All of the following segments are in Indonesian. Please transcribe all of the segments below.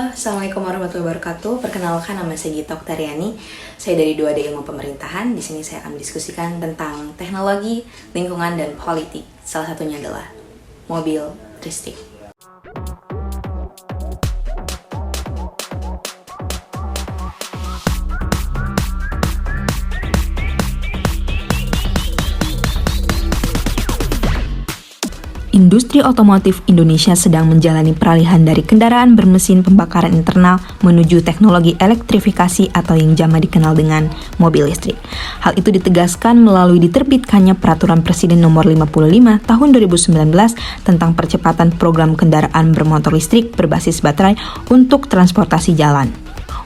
Halo, Assalamualaikum warahmatullahi wabarakatuh. Perkenalkan, nama saya Gita Oktariani. Saya dari 2D Ilmu Pemerintahan. Di sini saya akan mendiskusikan tentang teknologi, lingkungan, dan politik. Salah satunya adalah mobil listrik. Industri otomotif Indonesia sedang menjalani peralihan dari kendaraan bermesin pembakaran internal menuju teknologi elektrifikasi atau yang jamak dikenal dengan mobil listrik. Hal itu ditegaskan melalui diterbitkannya Peraturan Presiden Nomor 55 Tahun 2019 tentang percepatan program kendaraan bermotor listrik berbasis baterai untuk transportasi jalan.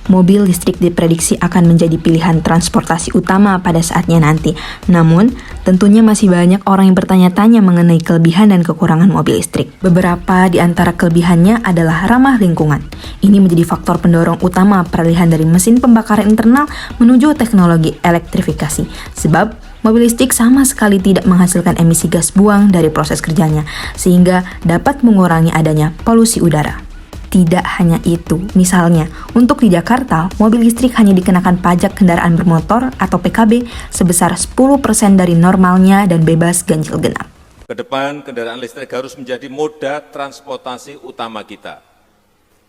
Mobil listrik diprediksi akan menjadi pilihan transportasi utama pada saatnya nanti. Namun, tentunya masih banyak orang yang bertanya-tanya mengenai kelebihan dan kekurangan mobil listrik. Beberapa di antara kelebihannya adalah ramah lingkungan. Ini menjadi faktor pendorong utama peralihan dari mesin pembakaran internal menuju teknologi elektrifikasi. Sebab, mobil listrik sama sekali tidak menghasilkan emisi gas buang dari proses kerjanya, sehingga dapat mengurangi adanya polusi udara. Tidak hanya itu, misalnya, untuk di Jakarta, mobil listrik hanya dikenakan pajak kendaraan bermotor atau PKB sebesar 10% dari normalnya dan bebas ganjil genap. Kedepan, kendaraan listrik harus menjadi moda transportasi utama kita,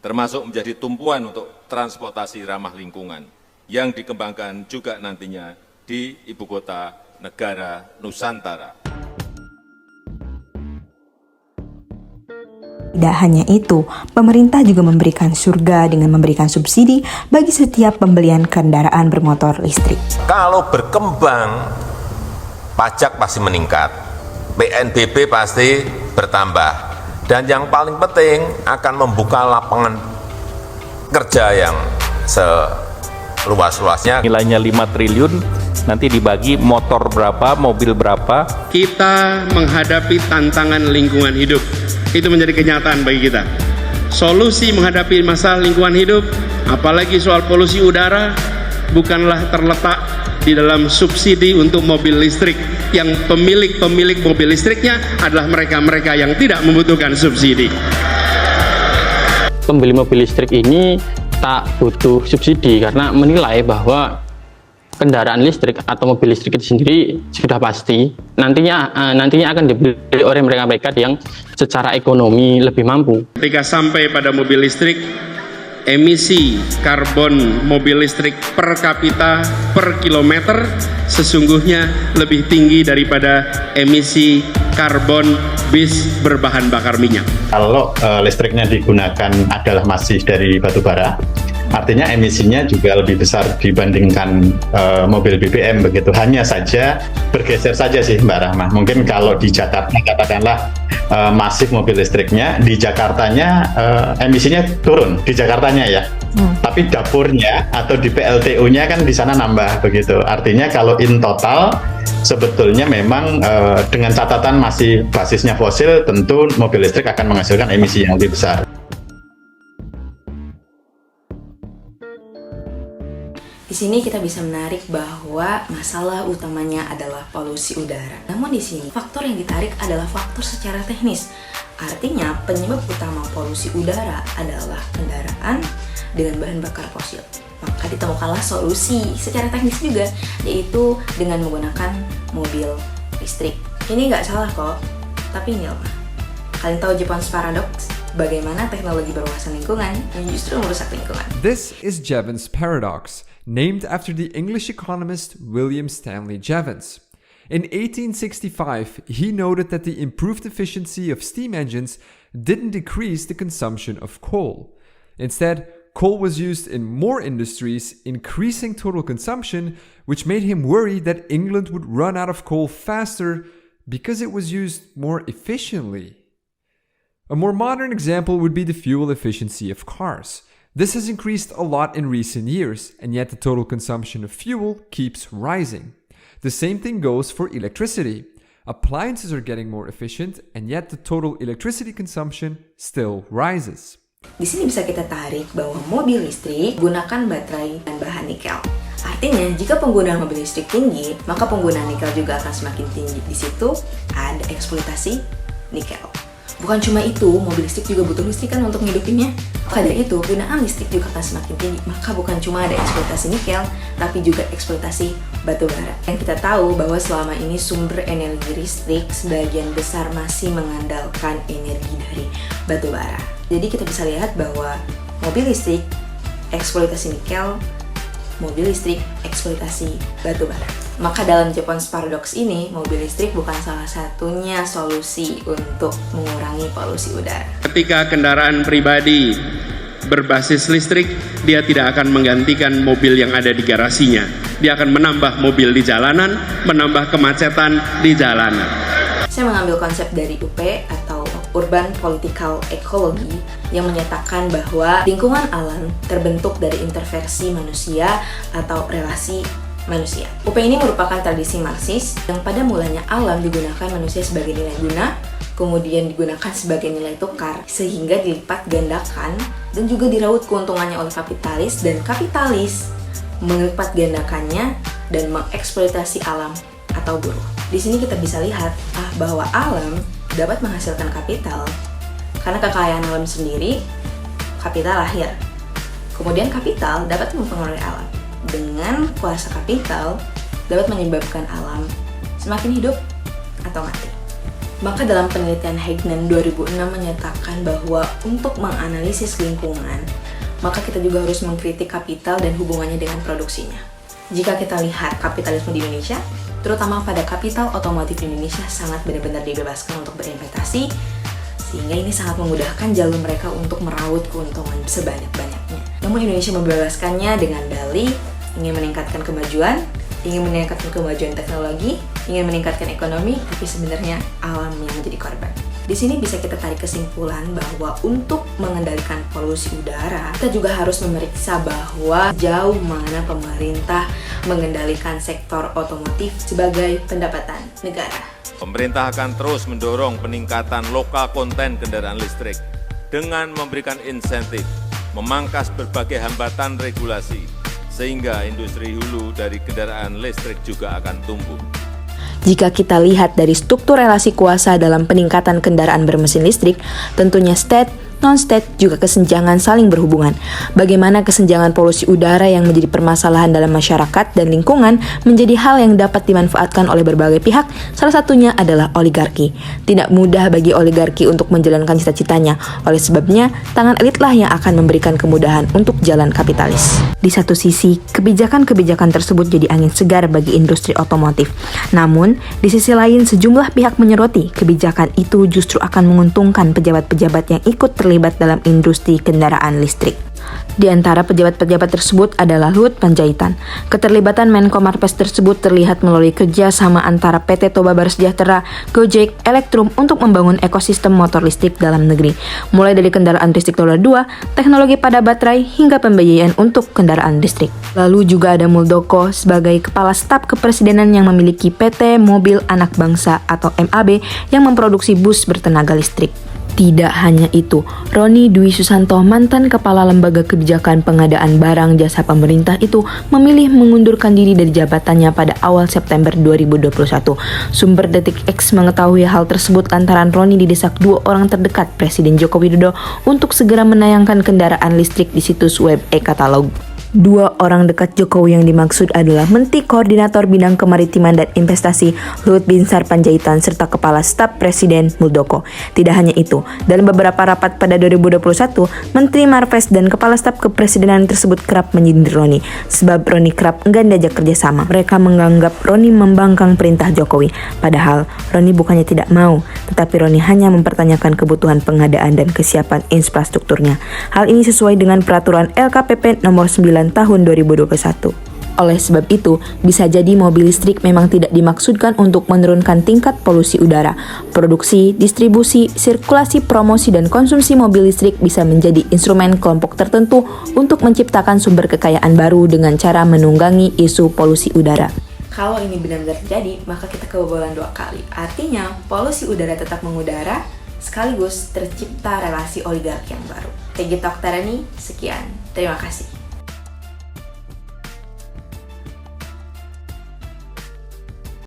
termasuk menjadi tumpuan untuk transportasi ramah lingkungan, yang dikembangkan juga nantinya di Ibu Kota Negara Nusantara. Tidak hanya itu, pemerintah juga memberikan surga dengan memberikan subsidi bagi setiap pembelian kendaraan bermotor listrik. Kalau berkembang, pajak pasti meningkat, PNBP pasti bertambah, dan yang paling penting akan membuka lapangan kerja yang seluas-luasnya. Nilainya 5 triliun, nanti dibagi motor berapa, mobil berapa. Kita menghadapi tantangan lingkungan hidup. Itu menjadi kenyataan bagi kita. Solusi menghadapi masalah lingkungan hidup, apalagi soal polusi udara, bukanlah terletak di dalam subsidi untuk mobil listrik. Yang pemilik mobil listriknya adalah mereka-mereka yang tidak membutuhkan subsidi. Pembeli mobil listrik ini tak butuh subsidi karena menilai bahwa kendaraan listrik atau mobil listrik itu sendiri sudah pasti nantinya akan dibeli oleh mereka yang secara ekonomi lebih mampu. Ketika sampai pada mobil listrik, emisi karbon mobil listrik per kapita per kilometer sesungguhnya lebih tinggi daripada emisi karbon bis berbahan bakar minyak. Kalau listriknya digunakan adalah masih dari batu bara, artinya emisinya juga lebih besar dibandingkan mobil BBM begitu. Hanya saja bergeser saja sih Mbak Rahma. Mungkin kalau di Jakarta katakanlah masif mobil listriknya, di Jakartanya emisinya turun di Jakartanya ya. Tapi dapurnya atau di PLTU-nya kan di sana nambah begitu. Artinya kalau in total sebetulnya memang dengan catatan masih basisnya fosil, tentu mobil listrik akan menghasilkan emisi yang lebih besar. Di sini kita bisa menarik bahwa masalah utamanya adalah polusi udara. Namun di sini faktor yang ditarik adalah faktor secara teknis. Artinya penyebab utama polusi udara adalah kendaraan dengan bahan bakar fosil. Maka ditemukanlah solusi secara teknis juga, yaitu dengan menggunakan mobil listrik. Ini nggak salah kok, tapi ini lemah. Kalian tahu Japan's Paradox? Bagaimana teknologi berwawasan lingkungan yang justru merusak lingkungan. This is Jevons Paradox, named after the English economist William Stanley Jevons. In 1865, he noted that the improved efficiency of steam engines didn't decrease the consumption of coal. Instead, coal was used in more industries, increasing total consumption, which made him worry that England would run out of coal faster because it was used more efficiently. A more modern example would be the fuel efficiency of cars. This has increased a lot in recent years, and yet the total consumption of fuel keeps rising. The same thing goes for electricity. Appliances are getting more efficient, and yet the total electricity consumption still rises. Di sini bisa kita tarik bahwa mobil listrik gunakan baterai dan bahan nikel. Artinya, jika penggunaan mobil listrik tinggi, maka penggunaan nikel juga akan semakin tinggi. Di situ ada eksploitasi nikel. Bukan cuma itu, mobil listrik juga butuh listrik kan untuk ngidupinnya. Maka dari itu, penggunaan listrik juga akan semakin tinggi. Maka bukan cuma ada eksploitasi nikel, tapi juga eksploitasi batu bara. Yang kita tahu bahwa selama ini sumber energi listrik sebagian besar masih mengandalkan energi dari batu bara. Jadi kita bisa lihat bahwa mobil listrik eksploitasi nikel, mobil listrik eksploitasi batu bara. Maka dalam Japan's Paradox ini, mobil listrik bukan salah satunya solusi untuk mengurangi polusi udara. Ketika kendaraan pribadi berbasis listrik, dia tidak akan menggantikan mobil yang ada di garasinya. Dia akan menambah mobil di jalanan, menambah kemacetan di jalanan. Saya mengambil konsep dari UP atau Urban Political Ecology yang menyatakan bahwa lingkungan alam terbentuk dari intervensi manusia atau relasi manusia. UP ini merupakan tradisi Marxis yang pada mulanya alam digunakan manusia sebagai nilai guna, kemudian digunakan sebagai nilai tukar, sehingga dilipat gandakan dan juga diraup keuntungannya oleh kapitalis, dan kapitalis melipat gandakannya dan mengeksploitasi alam atau buruh. Di sini kita bisa lihat bahwa alam dapat menghasilkan kapital karena kekayaan alam sendiri, kapital lahir. Kemudian kapital dapat mempengaruhi alam. Dengan kuasa kapital dapat menyebabkan alam semakin hidup atau mati. Maka dalam penelitian Hagnan 2006 menyatakan bahwa untuk menganalisis lingkungan, maka kita juga harus mengkritik kapital dan hubungannya dengan produksinya. Jika kita lihat kapitalisme di Indonesia, terutama pada kapital otomotif di Indonesia sangat benar-benar dibebaskan untuk berinvestasi, sehingga ini sangat memudahkan jalur mereka untuk meraup keuntungan sebanyak-banyaknya. Namun Indonesia membebaskannya dengan dalih ingin meningkatkan kemajuan teknologi, ingin meningkatkan ekonomi, tapi sebenarnya alam yang menjadi korban. Di sini bisa kita tarik kesimpulan bahwa untuk mengendalikan polusi udara, kita juga harus memeriksa bahwa jauh mana pemerintah mengendalikan sektor otomotif sebagai pendapatan negara. Pemerintah akan terus mendorong peningkatan lokal konten kendaraan listrik dengan memberikan insentif, memangkas berbagai hambatan regulasi, sehingga industri hulu dari kendaraan listrik juga akan tumbuh. Jika kita lihat dari struktur relasi kuasa dalam peningkatan kendaraan bermesin listrik, tentunya state, non-state juga kesenjangan saling berhubungan. Bagaimana kesenjangan polusi udara yang menjadi permasalahan dalam masyarakat dan lingkungan menjadi hal yang dapat dimanfaatkan oleh berbagai pihak, salah satunya adalah oligarki. Tidak mudah bagi oligarki untuk menjalankan cita-citanya, oleh sebabnya tangan elitlah yang akan memberikan kemudahan untuk jalan kapitalis. Di satu sisi, kebijakan-kebijakan tersebut jadi angin segar bagi industri otomotif. Namun, di sisi lain sejumlah pihak menyoroti kebijakan itu justru akan menguntungkan pejabat-pejabat yang ikut terlibat dalam industri kendaraan listrik. Di antara pejabat-pejabat tersebut adalah Luhut Panjaitan. Keterlibatan Menko Marves tersebut terlihat melalui kerjasama antara PT Toba Bar Sejahtera, Gojek, Elektrum untuk membangun ekosistem motor listrik dalam negeri. Mulai dari kendaraan listrik roda 2, teknologi pada baterai, hingga pembiayaan untuk kendaraan listrik. Lalu juga ada Muldoko sebagai Kepala Staf Kepresidenan yang memiliki PT Mobil Anak Bangsa atau MAB yang memproduksi bus bertenaga listrik. Tidak hanya itu, Roni Dwi Susanto, mantan Kepala Lembaga Kebijakan Pengadaan Barang Jasa Pemerintah itu memilih mengundurkan diri dari jabatannya pada awal September 2021. Sumber Detik X mengetahui hal tersebut lantaran Roni didesak 2 orang terdekat Presiden Joko Widodo untuk segera menayangkan kendaraan listrik di situs web e-katalog. 2 orang dekat Jokowi yang dimaksud adalah Menteri Koordinator Bidang Kemaritiman dan Investasi Luhut Binsar Panjaitan serta Kepala Staf Presiden Muldoko. Tidak hanya itu, dalam beberapa rapat pada 2021, Menteri Marves dan Kepala Staf Kepresidenan tersebut kerap menyindir Roni, sebab Roni kerap enggan diajak kerjasama. Mereka menganggap Roni membangkang perintah Jokowi. Padahal Roni bukannya tidak mau, tetapi Roni hanya mempertanyakan kebutuhan pengadaan dan kesiapan infrastrukturnya. Hal ini sesuai dengan peraturan LKPP nomor 9 tahun 2021. Oleh sebab itu, bisa jadi mobil listrik memang tidak dimaksudkan untuk menurunkan tingkat polusi udara. Produksi, distribusi, sirkulasi, promosi, dan konsumsi mobil listrik bisa menjadi instrumen kelompok tertentu untuk menciptakan sumber kekayaan baru dengan cara menunggangi isu polusi udara. Kalau ini benar-benar terjadi, maka kita kebobolan 2 kali. Artinya, polusi udara tetap mengudara, sekaligus tercipta relasi oligarki yang baru. Peggy Toktarani, sekian. Terima kasih.